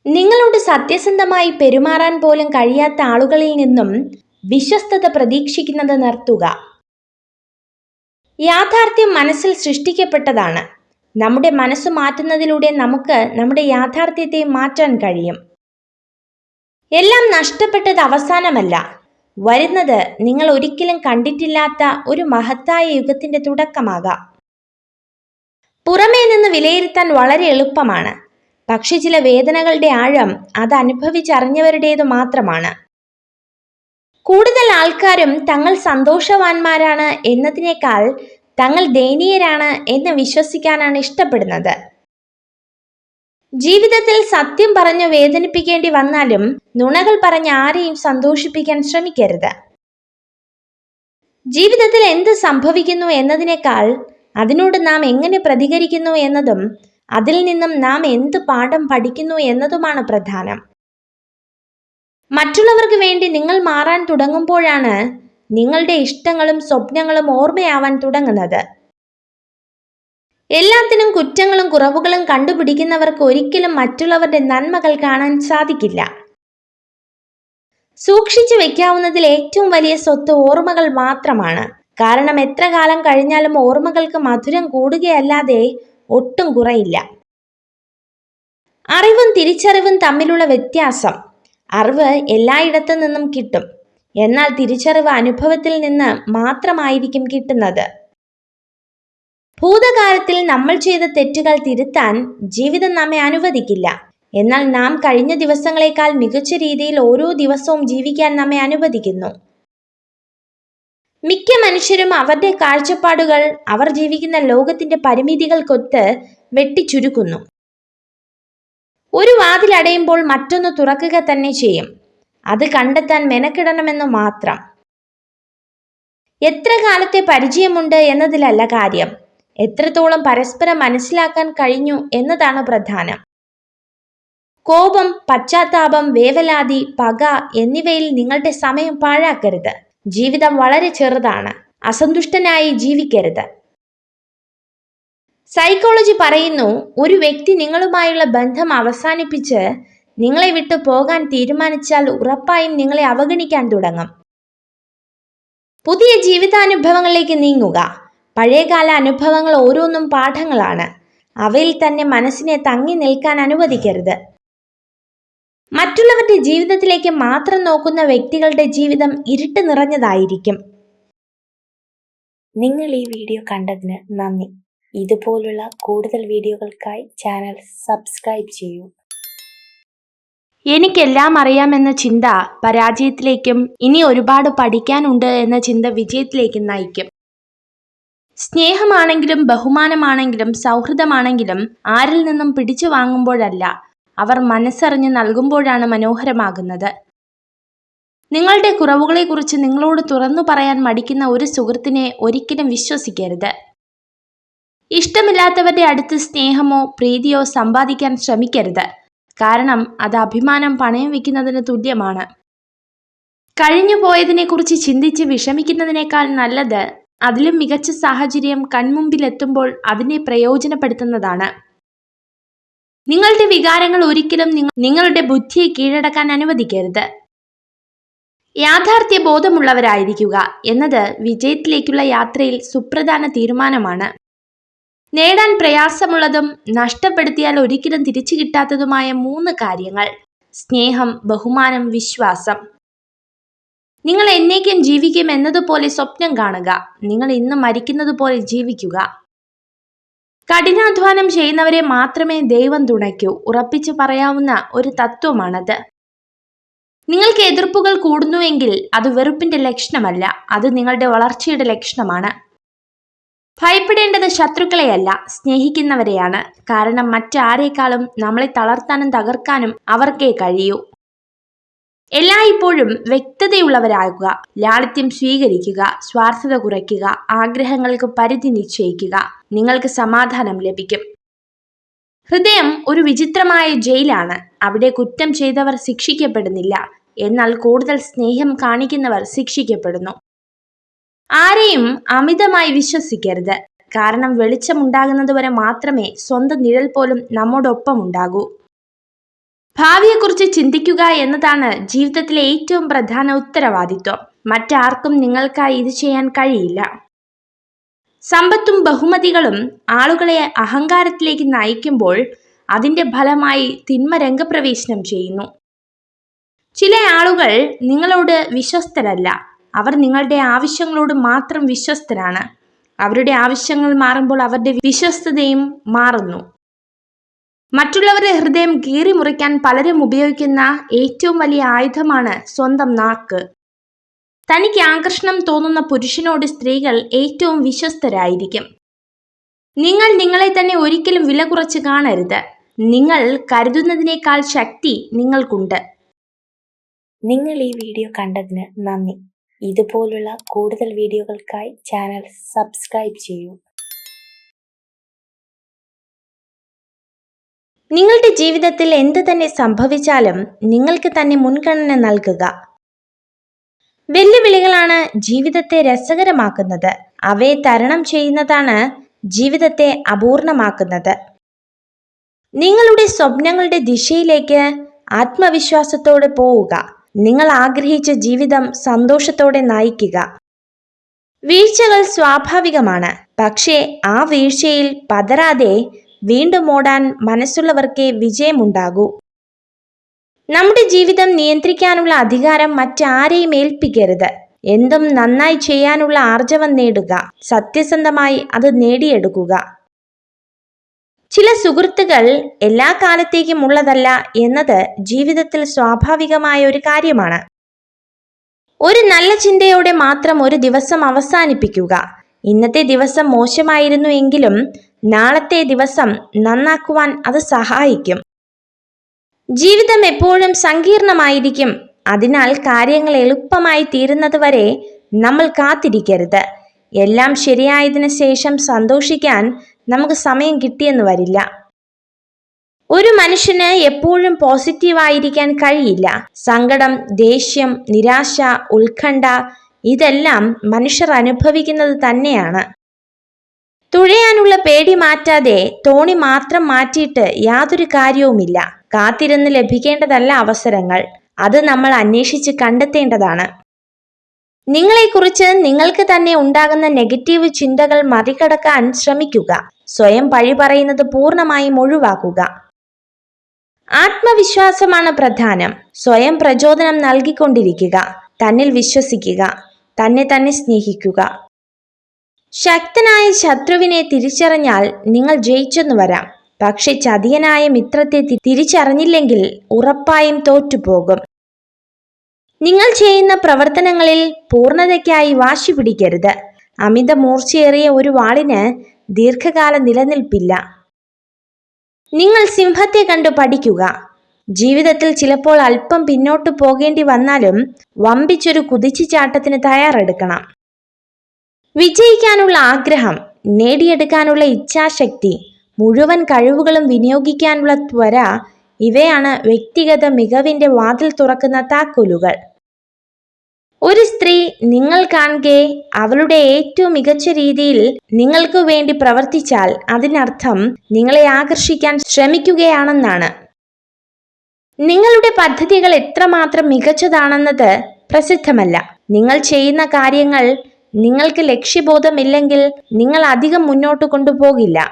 നിങ്ങളോട് സത്യസന്ധമായി പെരുമാറാൻ പോലും കഴിയാത്ത ആളുകളിൽ നിന്നും വിശ്വസ്തത പ്രതീക്ഷിക്കുന്നത് നിർത്തുക. യാഥാർത്ഥ്യം മനസ്സിൽ സൃഷ്ടിക്കപ്പെട്ടതാണ്. നമ്മുടെ മനസ്സ് മാറ്റുന്നതിലൂടെ നമുക്ക് നമ്മുടെ യാഥാർത്ഥ്യത്തെ മാറ്റാൻ കഴിയും. എല്ലാം നഷ്ടപ്പെട്ടത് അവസാനമല്ല, വരുന്നത് നിങ്ങൾ ഒരിക്കലും കണ്ടിട്ടില്ലാത്ത ഒരു മഹത്തായ യുഗത്തിന്റെ തുടക്കമാകാം. പുറമേ നിന്ന് വിലയിരുത്താൻ വളരെ എളുപ്പമാണ്, പക്ഷെ ചില വേദനകളുടെ ആഴം അത് അനുഭവിച്ചറിഞ്ഞവരുടേതു മാത്രമാണ്. കൂടുതൽ ആൾക്കാരും തങ്ങൾ സന്തോഷവാന്മാരാണ് എന്നതിനേക്കാൾ തങ്ങൾ ദയനീയരാണ് എന്ന് വിശ്വസിക്കാനാണ് ഇഷ്ടപ്പെടുന്നത്. ജീവിതത്തിൽ സത്യം പറഞ്ഞു വേദനിപ്പിക്കേണ്ടി വന്നാലും നുണകൾ പറഞ്ഞ് ആരെയും സന്തോഷിപ്പിക്കാൻ ശ്രമിക്കരുത്. ജീവിതത്തിൽ എന്ത് സംഭവിക്കുന്നു എന്നതിനേക്കാൾ അതിനോട് നാം എങ്ങനെ പ്രതികരിക്കുന്നു എന്നതും അതിൽ നിന്നും നാം എന്ത് പാഠം പഠിക്കുന്നു എന്നതുമാണ് പ്രധാനം. മറ്റുള്ളവർക്ക് വേണ്ടി നിങ്ങൾ മാറാൻ തുടങ്ങുമ്പോഴാണ് നിങ്ങളുടെ ഇഷ്ടങ്ങളും സ്വപ്നങ്ങളും ഓർമ്മയാവാൻ തുടങ്ങുന്നത്. എല്ലാത്തിനും കുറ്റങ്ങളും കുറവുകളും കണ്ടുപിടിക്കുന്നവർക്ക് ഒരിക്കലും മറ്റുള്ളവരുടെ നന്മകൾ കാണാൻ സാധിക്കില്ല. സൂക്ഷിച്ചു വെക്കാവുന്നതിൽ ഏറ്റവും വലിയ സ്വത്ത് ഓർമ്മകൾ മാത്രമാണ്. കാരണം എത്ര കാലം കഴിഞ്ഞാലും ഓർമ്മകൾക്ക് മധുരം കൂടുകയല്ലാതെ ഒട്ടും കുറയില്ല. അറിവും തിരിച്ചറിവും തമ്മിലുള്ള വ്യത്യാസം: അറിവ് എല്ലായിടത്തു നിന്നും കിട്ടും, എന്നാൽ തിരിച്ചറിവ് അനുഭവത്തിൽ നിന്ന് മാത്രമായിരിക്കും കിട്ടുന്നത്. ഭൂതകാലത്തിൽ നമ്മൾ ചെയ്ത തെറ്റുകൾ തിരുത്താൻ ജീവിതം നമ്മെ അനുവദിക്കില്ല, എന്നാൽ നാം കഴിഞ്ഞ ദിവസങ്ങളെക്കാൾ മികച്ച രീതിയിൽ ഓരോ ദിവസവും ജീവിക്കാൻ നമ്മെ അനുവദിക്കുന്നു. മിക്ക മനുഷ്യരും അവരുടെ കാഴ്ചപ്പാടുകൾ അവർ ജീവിക്കുന്ന ലോകത്തിന്റെ പരിമിതികൾക്കൊത്ത് വെട്ടിച്ചുരുക്കുന്നു. ഒരു വാതിൽ അടയുമ്പോൾ മറ്റൊന്ന് തുറക്കുക തന്നെ ചെയ്യും. അത് കണ്ടെത്താൻ മെനക്കിടണമെന്ന് മാത്രം. എത്ര കാലത്തെ പരിചയമുണ്ട് എന്നതിലല്ല കാര്യം, എത്രത്തോളം പരസ്പരം മനസ്സിലാക്കാൻ കഴിഞ്ഞു എന്നതാണ് പ്രധാനം. കോപം, പശ്ചാത്താപം, വേവലാതി, പക എന്നിവയിൽ നിങ്ങളുടെ സമയം പാഴാക്കരുത്. ജീവിതം വളരെ ചെറുതാണ്. അസന്തുഷ്ടനായി ജീവിക്കരുത്. സൈക്കോളജി പറയുന്നു, ഒരു വ്യക്തി നിങ്ങളുമായുള്ള ബന്ധം അവസാനിപ്പിച്ച് നിങ്ങളെ വിട്ടു പോകാൻ തീരുമാനിച്ചാൽ ഉറപ്പായും നിങ്ങളെ അവഗണിക്കാൻ തുടങ്ങും. പുതിയ ജീവിതാനുഭവങ്ങളിലേക്ക് നീങ്ങുക. പഴയകാല അനുഭവങ്ങൾ ഓരോന്നും പാഠങ്ങളാണ്. അവയിൽ തന്നെ മനസ്സിനെ തങ്ങി നിൽക്കാൻ അനുവദിക്കരുത്. മറ്റുള്ളവരുടെ ജീവിതത്തിലേക്ക് മാത്രം നോക്കുന്ന വ്യക്തികളുടെ ജീവിതം ഇരുട്ട് നിറഞ്ഞതായിരിക്കും. നിങ്ങൾ ഈ വീഡിയോ കണ്ടതിന് നന്ദി. ഇതുപോലുള്ള കൂടുതൽ വീഡിയോകൾക്കായി ചാനൽ സബ്സ്ക്രൈബ് ചെയ്യൂ. എനിക്കെല്ലാം അറിയാമെന്ന ചിന്ത പരാജയത്തിലേക്കും ഇനി ഒരുപാട് പഠിക്കാനുണ്ട് എന്ന ചിന്ത വിജയത്തിലേക്കും നയിക്കും. സ്നേഹമാണെങ്കിലും ബഹുമാനമാണെങ്കിലും സൗഹൃദമാണെങ്കിലും ആരിൽ നിന്നും പിടിച്ചു വാങ്ങുമ്പോഴല്ല, അവർ മനസ്സറിഞ്ഞ് നൽകുമ്പോഴാണ് മനോഹരമാകുന്നത്. നിങ്ങളുടെ കുറവുകളെക്കുറിച്ച് നിങ്ങളോട് തുറന്നു പറയാൻ മടിക്കുന്ന ഒരു സുഹൃത്തിനെ ഒരിക്കലും വിശ്വസിക്കരുത്. ഇഷ്ടമില്ലാത്തവരുടെ അടുത്ത് സ്നേഹമോ പ്രീതിയോ സമ്പാദിക്കാൻ ശ്രമിക്കരുത്. കാരണം അത് അഭിമാനം പണയം വെക്കുന്നതിന് തുല്യമാണ്. കഴിഞ്ഞു പോയതിനെക്കുറിച്ച് ചിന്തിച്ച് വിഷമിക്കുന്നതിനേക്കാൾ നല്ലത് അതിലും മികച്ച സാഹചര്യം കൺമുമ്പിലെത്തുമ്പോൾ അതിനെ പ്രയോജനപ്പെടുത്തുന്നതാണ്. നിങ്ങളുടെ വികാരങ്ങൾ ഒരിക്കലും നിങ്ങളുടെ ബുദ്ധിയെ കീഴടക്കാൻ അനുവദിക്കരുത്. യാഥാർത്ഥ്യ ബോധമുള്ളവരായിരിക്കുക എന്നത് വിജയത്തിലേക്കുള്ള യാത്രയിൽ സുപ്രധാന തീരുമാനമാണ്. നേടാൻ പ്രയാസമുള്ളതും നഷ്ടപ്പെടുത്തിയാൽ ഒരിക്കലും തിരിച്ചു കിട്ടാത്തതുമായ 3 കാര്യങ്ങൾ: സ്നേഹം, ബഹുമാനം, വിശ്വാസം. നിങ്ങൾ എന്നേക്കും ജീവിക്കും എന്നതുപോലെ സ്വപ്നം കാണുക. നിങ്ങൾ ഇന്ന് മരിക്കുന്നത് പോലെ ജീവിക്കുക. കഠിനാധ്വാനം ചെയ്യുന്നവരെ മാത്രമേ ദൈവം തുണയ്ക്കൂ. ഉറപ്പിച്ചു പറയാവുന്ന ഒരു തത്വമാണത്. നിങ്ങൾക്ക് എതിർപ്പുകൾ കൂടുന്നുവെങ്കിൽ അത് വെറുപ്പിന്റെ ലക്ഷണമല്ല, അത് നിങ്ങളുടെ വളർച്ചയുടെ ലക്ഷണമാണ്. ഭയപ്പെടേണ്ടത് ശത്രുക്കളെയല്ല, സ്നേഹിക്കുന്നവരെയാണ്. കാരണം മറ്റാരേക്കാളും നമ്മളെ തളർത്താനും തകർക്കാനും അവർക്കേ കഴിയൂ. എല്ലായ്പ്പോഴും വ്യക്തതയുള്ളവരാകുക. ലാളിത്യം സ്വീകരിക്കുക. സ്വാർത്ഥത കുറയ്ക്കുക. ആഗ്രഹങ്ങൾക്ക് പരിധി നിശ്ചയിക്കുക. നിങ്ങൾക്ക് സമാധാനം ലഭിക്കും. ഹൃദയം ഒരു വിചിത്രമായ ജയിലാണ്. അവിടെ കുറ്റം ചെയ്തവർ ശിക്ഷിക്കപ്പെടുന്നില്ല, എന്നാൽ കൂടുതൽ സ്നേഹം കാണിക്കുന്നവർ ശിക്ഷിക്കപ്പെടുന്നു. ആരെയും അമിതമായി വിശ്വസിക്കരുത്. കാരണം വെളിച്ചമുണ്ടാകുന്നതുവരെ മാത്രമേ സ്വന്തം നിഴൽ പോലും നമ്മോടൊപ്പം ഉണ്ടാകൂ. ഭാവിയെക്കുറിച്ച് ചിന്തിക്കുക എന്നതാണ് ജീവിതത്തിലെ ഏറ്റവും പ്രധാന ഉത്തരവാദിത്വം. മറ്റാർക്കും നിങ്ങൾക്കായി ഇത് ചെയ്യാൻ കഴിയില്ല. സമ്പത്തും ബഹുമതികളും ആളുകളെ അഹങ്കാരത്തിലേക്ക് നയിക്കുമ്പോൾ അതിന്റെ ഫലമായി തിന്മ രംഗപ്രവേശനം ചെയ്യുന്നു. ചില ആളുകൾ നിങ്ങളോട് വിശ്വസ്തരല്ല. അവർ നിങ്ങളുടെ ആവശ്യങ്ങളോട് മാത്രം വിശ്വസ്തരാണ്. അവരുടെ ആവശ്യങ്ങൾ മാറുമ്പോൾ അവരുടെ വിശ്വസ്തതയും മാറുന്നു. മറ്റുള്ളവരുടെ ഹൃദയം കീറി മുറിക്കാൻ പലരും ഉപയോഗിക്കുന്ന ഏറ്റവും വലിയ ആയുധമാണ് സ്വന്തം നാക്ക്. തനിക്ക് ആകർഷണം തോന്നുന്ന പുരുഷനോട് സ്ത്രീകൾ ഏറ്റവും വിശ്വസ്തരായിരിക്കും. നിങ്ങൾ നിങ്ങളെ തന്നെ ഒരിക്കലും വില കുറച്ച് കാണരുത്. നിങ്ങൾ കരുതുന്നതിനേക്കാൾ ശക്തി നിങ്ങൾക്കുണ്ട്. നിങ്ങൾ ഈ വീഡിയോ കണ്ടതിന് നന്ദി. ഇതുപോലുള്ള കൂടുതൽ വീഡിയോകൾക്കായി ചാനൽ സബ്സ്ക്രൈബ് ചെയ്യൂ. നിങ്ങളുടെ ജീവിതത്തിൽ എന്ത് തന്നെ സംഭവിച്ചാലും നിങ്ങൾക്ക് തന്നെ മുൻഗണന നൽകുക. വെല്ലുവിളികളാണ് ജീവിതത്തെ രസകരമാക്കുന്നത്. അവയെ തരണം ചെയ്യുന്നതാണ് ജീവിതത്തെ അപൂർണമാക്കുന്നത്. നിങ്ങളുടെ സ്വപ്നങ്ങളുടെ ദിശയിലേക്ക് ആത്മവിശ്വാസത്തോടെ പോവുക. നിങ്ങൾ ആഗ്രഹിച്ച ജീവിതം സന്തോഷത്തോടെ നയിക്കുക. വീഴ്ചകൾ സ്വാഭാവികമാണ്. പക്ഷേ ആ വീഴ്ചയിൽ പതറാതെ വീണ്ടും ഓടാൻ മനസ്സുള്ളവർക്കേ വിജയമുണ്ടാകൂ. നമ്മുടെ ജീവിതം നിയന്ത്രിക്കാനുള്ള അധികാരം മറ്റാരെയും ഏൽപ്പിക്കരുത്. എന്തും നന്നായി ചെയ്യാനുള്ള ആർജവം നേടുക. സത്യസന്ധമായി അത് നേടിയെടുക്കുക. ചില സുഹൃത്തുക്കൾ എല്ലാ കാലത്തേക്കും ഉള്ളതല്ല എന്നത് ജീവിതത്തിൽ സ്വാഭാവികമായ ഒരു കാര്യമാണ്. ഒരു നല്ല ചിന്തയോടെ മാത്രം ഒരു ദിവസം അവസാനിപ്പിക്കുക. ഇന്നത്തെ ദിവസം മോശമായിരുന്നു എങ്കിലും നാളത്തെ ദിവസം നന്നാക്കുവാൻ അത് സഹായിക്കും. ജീവിതം എപ്പോഴും സങ്കീർണമായിരിക്കും. അതിനാൽ കാര്യങ്ങൾ എളുപ്പമായി തീരുന്നത് വരെ നമ്മൾ കാത്തിരിക്കരുത്. എല്ലാം ശരിയായതിനു ശേഷം സന്തോഷിക്കാൻ നമുക്ക് സമയം കിട്ടിയെന്ന് വരില്ല. ഒരു മനുഷ്യന് എപ്പോഴും പോസിറ്റീവായിരിക്കാൻ കഴിയില്ല. സങ്കടം, ദേഷ്യം, നിരാശ, ഉത്കണ്ഠ ഇതെല്ലാം മനുഷ്യർ അനുഭവിക്കുന്നത് തന്നെയാണ്. തുഴയാനുള്ള പേടി മാറ്റാതെ തോണി മാത്രം മാറ്റിയിട്ട് യാതൊരു കാര്യവുമില്ല. കാത്തിരുന്ന് ലഭിക്കേണ്ടതല്ല അവസരങ്ങൾ, അത് നമ്മൾ അന്വേഷിച്ച് കണ്ടെത്തേണ്ടതാണ്. നിങ്ങളെക്കുറിച്ച് നിങ്ങൾക്ക് തന്നെ ഉണ്ടാകുന്ന നെഗറ്റീവ് ചിന്തകൾ മറികടക്കാൻ ശ്രമിക്കുക. സ്വയം പഴി പറയുന്നത് പൂർണ്ണമായും ഒഴിവാക്കുക. ആത്മവിശ്വാസമാണ് പ്രധാനം. സ്വയം പ്രചോദനം നൽകിക്കൊണ്ടിരിക്കുക. തന്നിൽ വിശ്വസിക്കുക. തന്നെ സ്നേഹിക്കുക. ശക്തനായ ശത്രുവിനെ തിരിച്ചറിഞ്ഞാൽ നിങ്ങൾ ജയിച്ചെന്നു വരാം. പക്ഷെ ചതിയനായ മിത്രത്തെ തിരിച്ചറിഞ്ഞില്ലെങ്കിൽ ഉറപ്പായും തോറ്റുപോകും. നിങ്ങൾ ചെയ്യുന്ന പ്രവർത്തനങ്ങളിൽ പൂർണ്ണതയ്ക്കായി വാശി പിടിക്കരുത്. അമിത മൂർച്ചയേറിയ ഒരു വാളിന് ദീർഘകാല നിലനിൽപ്പില്ല. നിങ്ങൾ സിംഹത്തെ കണ്ടു പഠിക്കുക. ജീവിതത്തിൽ ചിലപ്പോൾ അല്പം പിന്നോട്ട് പോകേണ്ടി വന്നാലും വമ്പിച്ചൊരു കുതിച്ചുചാട്ടത്തിന് തയ്യാറെടുക്കണം. വിജയിക്കാനുള്ള ആഗ്രഹം, നേടിയെടുക്കാനുള്ള ഇച്ഛാശക്തി, മുഴുവൻ കഴിവുകളും വിനിയോഗിക്കാനുള്ള ത്വര ഇവയാണ് വ്യക്തിഗത മികവിന്റെ വാതിൽ തുറക്കുന്ന താക്കോലുകൾ. ഒരു സ്ത്രീ നിങ്ങൾ കാണുകെ അവളുടെ ഏറ്റവും മികച്ച രീതിയിൽ നിങ്ങൾക്ക് വേണ്ടി പ്രവർത്തിച്ചാൽ അതിനർത്ഥം നിങ്ങളെ ആകർഷിക്കാൻ ശ്രമിക്കുകയാണെന്നാണ്. നിങ്ങളുടെ പദ്ധതികൾ എത്രമാത്രം മികച്ചതാണെന്നത് പ്രസിദ്ധമല്ല. നിങ്ങൾ ചെയ്യുന്ന കാര്യങ്ങൾ നിങ്ങൾക്ക് ലക്ഷ്യബോധമില്ലെങ്കിൽ നിങ്ങൾ അധികം മുന്നോട്ട് കൊണ്ടുപോകില്ല.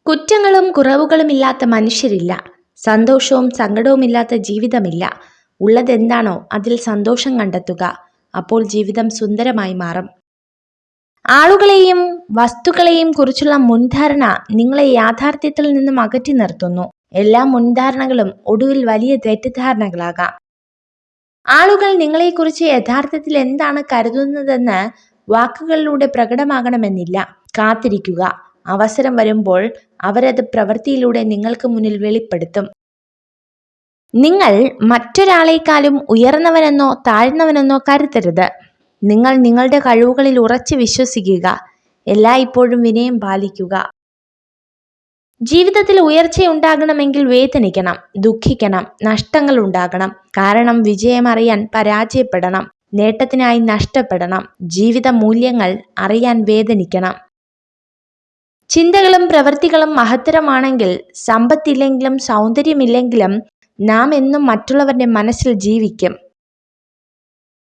കുറ്റങ്ങളും കുറവുകളും ഇല്ലാത്ത മനുഷ്യരില്ല. സന്തോഷവും സങ്കടവുമില്ലാത്ത ജീവിതമില്ല. ഉള്ളതെന്താണോ അതിൽ സന്തോഷം കണ്ടെത്തുക. അപ്പോൾ ജീവിതം സുന്ദരമായി മാറും. ആളുകളെയും വസ്തുക്കളെയും കുറിച്ചുള്ള മുൻധാരണ നിങ്ങളെ യാഥാർത്ഥ്യത്തിൽ നിന്നും അകറ്റി നിർത്തുന്നു. എല്ലാ മുൻധാരണകളും ഒടുവിൽ വലിയ തെറ്റിദ്ധാരണകളാകാം. ആളുകൾ നിങ്ങളെക്കുറിച്ച് യഥാർത്ഥത്തിൽ എന്താണ് കരുതുന്നതെന്ന് വാക്കുകളിലൂടെ പ്രകടമാകണമെന്നില്ല. കാത്തിരിക്കുക. അവസരം വരുമ്പോൾ അവരത് പ്രവൃത്തിയിലൂടെ നിങ്ങൾക്ക് മുന്നിൽ വെളിപ്പെടുത്തും. നിങ്ങൾ മറ്റൊരാളെക്കാളും ഉയർന്നവനെന്നോ താഴ്ന്നവനെന്നോ കരുതരുത്. നിങ്ങൾ നിങ്ങളുടെ കഴിവുകളിൽ ഉറച്ചു വിശ്വസിക്കുക. എല്ലായ്പ്പോഴും വിനയം പാലിക്കുക. ജീവിതത്തിൽ ഉയർച്ചയുണ്ടാകണമെങ്കിൽ വേദനിക്കണം, ദുഃഖിക്കണം, നഷ്ടങ്ങൾ ഉണ്ടാകണം. കാരണം വിജയം അറിയാൻ പരാജയപ്പെടണം, നേട്ടത്തിനായി നഷ്ടപ്പെടണം. ജീവിത മൂല്യങ്ങൾ അറിയാൻ വേദനിക്കണം. ചിന്തകളും പ്രവൃത്തികളും മഹത്തരമാണെങ്കിൽ സമ്പത്തില്ലെങ്കിലും സൗന്ദര്യമില്ലെങ്കിലും നാം എന്നും മറ്റുള്ളവരുടെ മനസ്സിൽ ജീവിക്കും.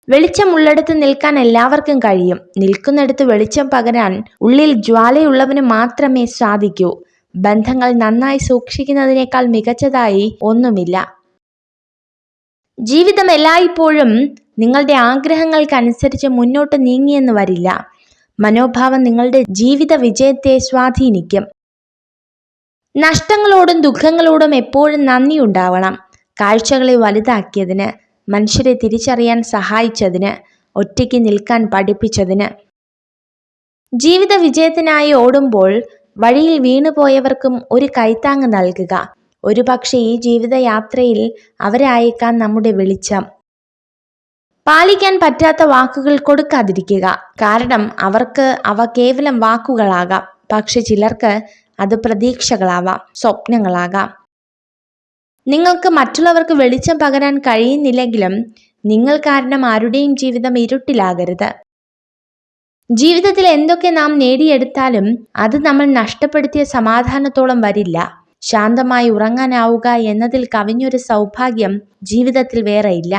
വെളിച്ചമുള്ളിടത്ത് നിൽക്കാൻ എല്ലാവർക്കും കഴിയും. നിൽക്കുന്നിടത്ത് വെളിച്ചം പകരാൻ ഉള്ളിൽ ജ്വാലയുള്ളവന് മാത്രമേ സാധിക്കൂ. ബന്ധങ്ങൾ നന്നായി സൂക്ഷിക്കുന്നതിനേക്കാൾ മികച്ചതായി ഒന്നുമില്ല. ജീവിതം എല്ലായ്പ്പോഴും നിങ്ങളുടെ ആഗ്രഹങ്ങൾക്കനുസരിച്ച് മുന്നോട്ട് നീങ്ങിയെന്ന് വരില്ല. മനോഭാവം നിങ്ങളുടെ ജീവിത വിജയത്തെ സ്വാധീനിക്കും. നഷ്ടങ്ങളോടും ദുഃഖങ്ങളോടും എപ്പോഴും നന്ദിയുണ്ടാവണം. കാഴ്ചകളെ വലുതാക്കിയതിന്, മനുഷ്യരെ തിരിച്ചറിയാൻ സഹായിച്ചതിന്, ഒറ്റയ്ക്ക് നിൽക്കാൻ പഠിപ്പിച്ചതിന്. ജീവിത വിജയത്തിനായി ഓടുമ്പോൾ വഴിയിൽ വീണുപോയവർക്കും ഒരു കൈത്താങ്ങ് നൽകുക. ഒരുപക്ഷെ ഈ ജീവിതയാത്രയിൽ അവരായേക്കാം നമ്മുടെ വെളിച്ചം. പാലിക്കാൻ പറ്റാത്ത വാക്കുകൾ കൊടുക്കാതിരിക്കുക. കാരണം അവർക്ക് അവ കേവലം വാക്കുകളാകാം. പക്ഷെ ചിലർക്ക് അത് പ്രതീക്ഷകളാവാം, സ്വപ്നങ്ങളാകാം. നിങ്ങൾക്ക് മറ്റുള്ളവർക്ക് വെളിച്ചം പകരാൻ കഴിയുന്നില്ലെങ്കിലും നിങ്ങൾ കാരണം ആരുടെയും ജീവിതം ഇരുട്ടിലാകരുത്. ജീവിതത്തിൽ എന്തൊക്കെ നാം നേടിയെടുത്താലും അത് നമ്മൾ നഷ്ടപ്പെടുത്തിയ സമാധാനത്തോളം വരില്ല. ശാന്തമായി ഉറങ്ങാനാവുക എന്നതിൽ കവിഞ്ഞൊരു സൗഭാഗ്യം ജീവിതത്തിൽ വേറെയില്ല.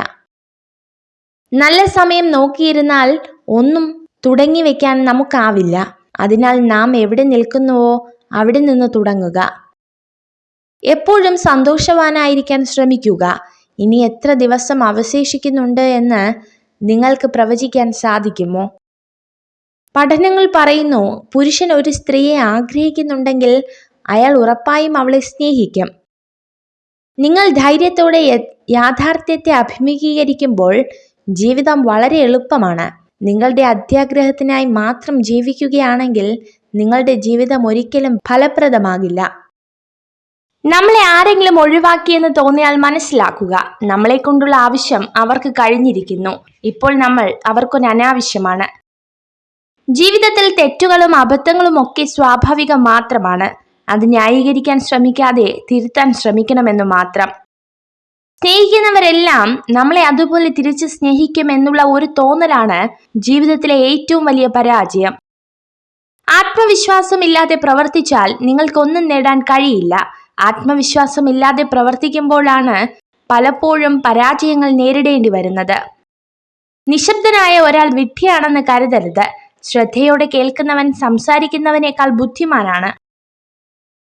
നല്ല സമയം നോക്കിയിരുന്നാൽ ഒന്നും തുടങ്ങി വെക്കാൻ നമുക്കാവില്ല. അതിനാൽ നാം എവിടെ നിൽക്കുന്നുവോ അവിടെ നിന്ന് തുടങ്ങുക. എപ്പോഴും സന്തോഷവാനായിരിക്കാൻ ശ്രമിക്കുക. ഇനി എത്ര ദിവസം അവശേഷിക്കുന്നുണ്ട് എന്ന് നിങ്ങൾക്ക് പ്രവചിക്കാൻ സാധിക്കുമോ? പഠനങ്ങൾ പറയുന്നു, പുരുഷൻ ഒരു സ്ത്രീയെ ആഗ്രഹിക്കുന്നുണ്ടെങ്കിൽ അയാൾ ഉറപ്പായും അവളെ സ്നേഹിക്കും. നിങ്ങൾ ധൈര്യത്തോടെ യാഥാർത്ഥ്യത്തെ അഭിമുഖീകരിക്കുമ്പോൾ ജീവിതം വളരെ എളുപ്പമാണ്. നിങ്ങളുടെ അത്യാഗ്രഹത്തിനായി മാത്രം ജീവിക്കുകയാണെങ്കിൽ നിങ്ങളുടെ ജീവിതം ഒരിക്കലും ഫലപ്രദമാകില്ല. നമ്മളെ ആരെങ്കിലും ഒഴിവാക്കിയെന്ന് തോന്നിയാൽ മനസ്സിലാക്കുക, നമ്മളെ കൊണ്ടുള്ള ആവശ്യം അവർക്ക് കഴിഞ്ഞിരിക്കുന്നു. ഇപ്പോൾ നമ്മൾ അവർക്കൊരു അനാവശ്യമാണ്. ജീവിതത്തിൽ തെറ്റുകളും അബദ്ധങ്ങളും ഒക്കെ സ്വാഭാവികം മാത്രമാണ്. അത് ന്യായീകരിക്കാൻ ശ്രമിക്കാതെ തിരുത്താൻ ശ്രമിക്കണമെന്ന് മാത്രം. സ്നേഹിക്കുന്നവരെല്ലാം നമ്മളെ അതുപോലെ തിരിച്ച് സ്നേഹിക്കും എന്നുള്ള ഒരു തോന്നലാണ് ജീവിതത്തിലെ ഏറ്റവും വലിയ പരാജയം. ആത്മവിശ്വാസമില്ലാതെ പ്രവർത്തിച്ചാൽ നിങ്ങൾക്കൊന്നും നേടാൻ കഴിയില്ല. ആത്മവിശ്വാസമില്ലാതെ പ്രവർത്തിക്കുമ്പോഴാണ് പലപ്പോഴും പരാജയങ്ങൾ നേരിടേണ്ടി വരുന്നത്. നിശബ്ദനായ ഒരാൾ വിഡ്ഢിയാണെന്ന് കരുതരുത്. ശ്രദ്ധയോടെ കേൾക്കുന്നവൻ സംസാരിക്കുന്നവനേക്കാൾ ബുദ്ധിമാനാണ്.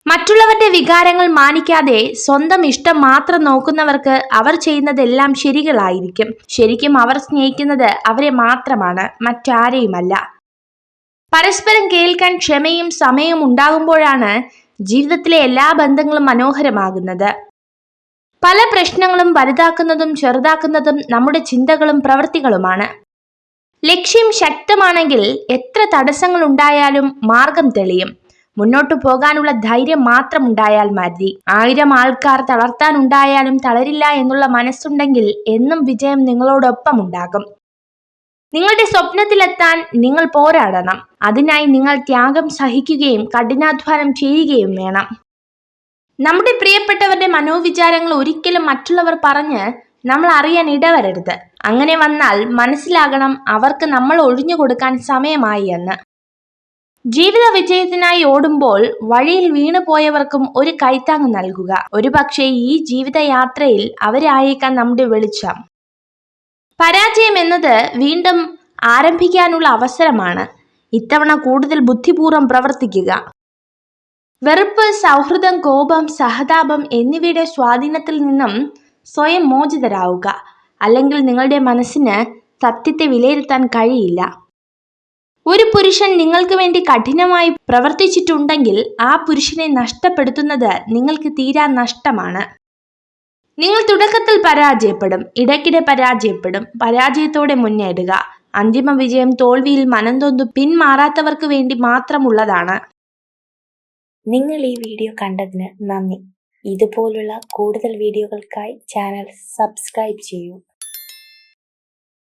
മറ്റുള്ളവരുടെ വികാരങ്ങൾ മാനിക്കാതെ സ്വന്തം ഇഷ്ടം മാത്രം നോക്കുന്നവർക്ക് അവർ ചെയ്യുന്നതെല്ലാം ശരികളായിരിക്കും. ശരിക്കും അവർ സ്നേഹിക്കുന്നത് അവരെ മാത്രമാണ്, മറ്റാരെയുമല്ല. പരസ്പരം കേൾക്കാൻ ക്ഷമയും സമയവും ഉണ്ടാകുമ്പോഴാണ് ജീവിതത്തിലെ എല്ലാ ബന്ധങ്ങളും മനോഹരമാകുന്നത്. പല പ്രശ്നങ്ങളും വലുതാക്കുന്നതും ചെറുതാക്കുന്നതും നമ്മുടെ ചിന്തകളും പ്രവൃത്തികളുമാണ്. ലക്ഷ്യം ശക്തമാണെങ്കിൽ എത്ര തടസ്സങ്ങൾ ഉണ്ടായാലും മാർഗം തെളിയും. മുന്നോട്ടു പോകാനുള്ള ധൈര്യം മാത്രം ഉണ്ടായാൽ മതി. 1000 ആൾക്കാർ തളർത്താനുണ്ടായാലും തളരില്ല എന്നുള്ള മനസ്സുണ്ടെങ്കിൽ എന്നും വിജയം നിങ്ങളോടൊപ്പം ഉണ്ടാകും. നിങ്ങളുടെ സ്വപ്നത്തിലെത്താൻ നിങ്ങൾ പോരാടണം. അതിനായി നിങ്ങൾ ത്യാഗം സഹിക്കുകയും കഠിനാധ്വാനം ചെയ്യുകയും വേണം. നമ്മുടെ പ്രിയപ്പെട്ടവരുടെ മനോവിചാരങ്ങൾ ഒരിക്കലും മറ്റുള്ളവർ പറഞ്ഞ് നമ്മൾ അറിയാൻ ഇടവരരുത്. അങ്ങനെ വന്നാൽ മനസ്സിലാകണം അവർക്ക് നമ്മൾ ഒഴിഞ്ഞു കൊടുക്കാൻ സമയമായി എന്ന്. ജീവിത വിജയത്തിനായി ഓടുമ്പോൾ വഴിയിൽ വീണുപോയവർക്കും ഒരു കൈത്താങ്ങ് നൽകുക. ഒരുപക്ഷെ ഈ ജീവിതയാത്രയിൽ അവരായേക്കാം നമ്മുടെ വെളിച്ചം. പരാജയം എന്നത് വീണ്ടും ആരംഭിക്കാനുള്ള അവസരമാണ്. ഇത്തവണ കൂടുതൽ ബുദ്ധിപൂർവ്വം പ്രവർത്തിക്കുക. വെറുപ്പ്, സൗഹൃദം, കോപം, സഹതാപം എന്നിവയുടെ സ്വാധീനത്തിൽ നിന്നും സ്വയം മോചിതരാവുക. അല്ലെങ്കിൽ നിങ്ങളുടെ മനസ്സിന് സത്യത്തെ വിലയിരുത്താൻ കഴിയില്ല. ഒരു പുരുഷൻ നിങ്ങൾക്ക് വേണ്ടി കഠിനമായി പ്രവർത്തിച്ചിട്ടുണ്ടെങ്കിൽ ആ പുരുഷനെ നഷ്ടപ്പെടുത്തുന്നത് നിങ്ങൾക്ക് തീരാ നഷ്ടമാണ്. നിങ്ങൾ തുടക്കത്തിൽ പരാജയപ്പെടും, ഇടയ്ക്കിടെ പരാജയപ്പെടും. പരാജയത്തോടെ മുന്നേറുക. അന്തിമ വിജയം തോൽവിയിൽ മനംതൊന്തു പിന്മാറാത്തവർക്ക് വേണ്ടി മാത്രമുള്ളതാണ്. നിങ്ങൾ ഈ വീഡിയോ കണ്ടതിന് നന്ദി. ഇതുപോലുള്ള കൂടുതൽ വീഡിയോകൾക്കായി ചാനൽ സബ്സ്ക്രൈബ് ചെയ്യൂ.